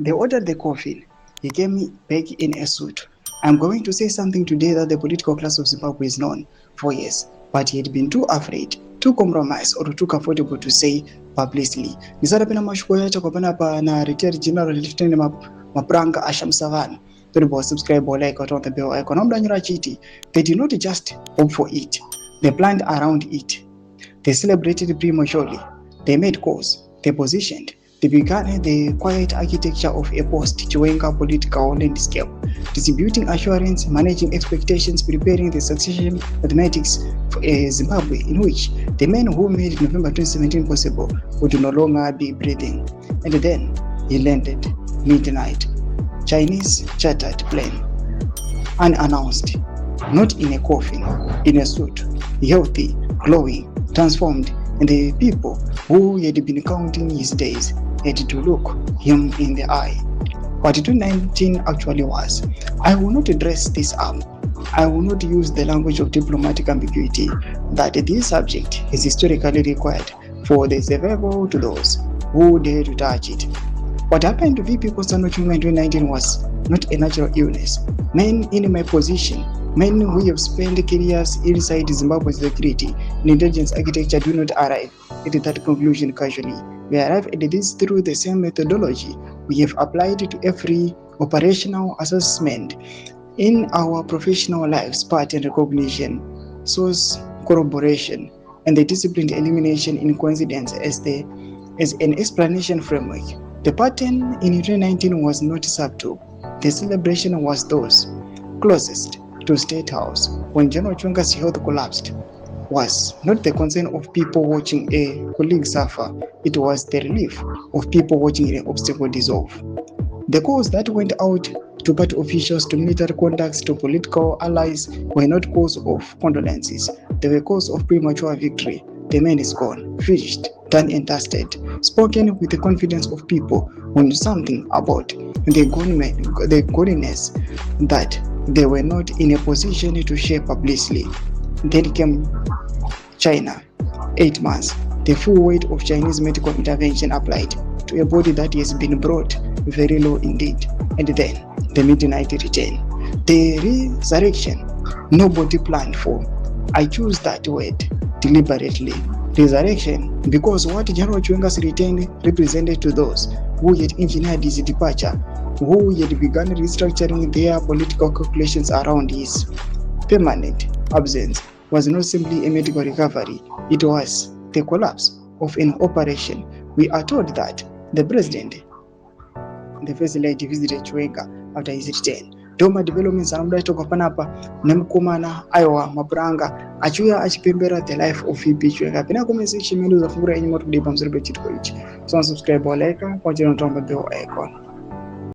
They ordered the coffin. He came back in a suit. I'm going to say something today that the political class of Zimbabwe is known for years, but he had been too afraid, too compromised, or too comfortable to say publicly. Nisara pena mashiko yacho kopana pa na retired general lieutenant Mapranga Ashamisa vanhu. Don't subscribe or like or on the bell icon. They did not just hope for it. They planned around it. They celebrated prematurely. They made calls. They positioned. They began the quiet architecture of a post-Chiwenga political landscape, distributing assurance, managing expectations, preparing the succession mathematics for a Zimbabwe in which the men who made November 2017 possible would no longer be breathing. And then he landed midnight. Chinese chartered plane, unannounced, not in a coffin, in a suit, healthy, glowing, transformed, and the people who had been counting his days had to look him in the eye. What 2019 actually was. I will not dress this up. I will not use the language of diplomatic ambiguity that this subject is historically required for the survival to those who dare to touch it. What happened to VP Kosano Chiwenga in 2019 was not a natural illness. Men in my position, men who have spent careers inside Zimbabwe's security and intelligence architecture do not arrive at that conclusion casually. We arrive at this through the same methodology we have applied to every operational assessment in our professional lives: pattern recognition, source corroboration, and the disciplined elimination in coincidence as an explanation framework. The pattern in 2019 was not subtle. The celebration was those closest to State House when General Chiwenga's health collapsed was not the concern of people watching a colleague suffer. It was the relief of people watching an obstacle dissolve. The calls that went out to party officials, to military contacts, to political allies were not calls of condolences. They were calls of premature victory. The man is gone, finished, done and dusted, spoken with the confidence of people who knew something about the godliness that they were not in a position to share publicly. Then came China, 8 months, the full weight of Chinese medical intervention applied to a body that has been brought very low indeed. And then the midnight return, the resurrection nobody planned for. I choose that word deliberately, resurrection, because what General Chiwenga's return represented to those who had engineered his departure, who had begun restructuring their political calculations around his permanent absence, was not simply a medical recovery. It was the collapse of an operation. We are told that the president, the first lady, visited Chiwenga after his return. Doma developments anomuda toka panapa nemukomana aiwa mapuranga achiuya achipembera the life of VP Chiwenga. Pena comment section menu zafungura enyi moto kudai pamusoro pechitiko ichi. So subscribe or like, watch on the bell icon.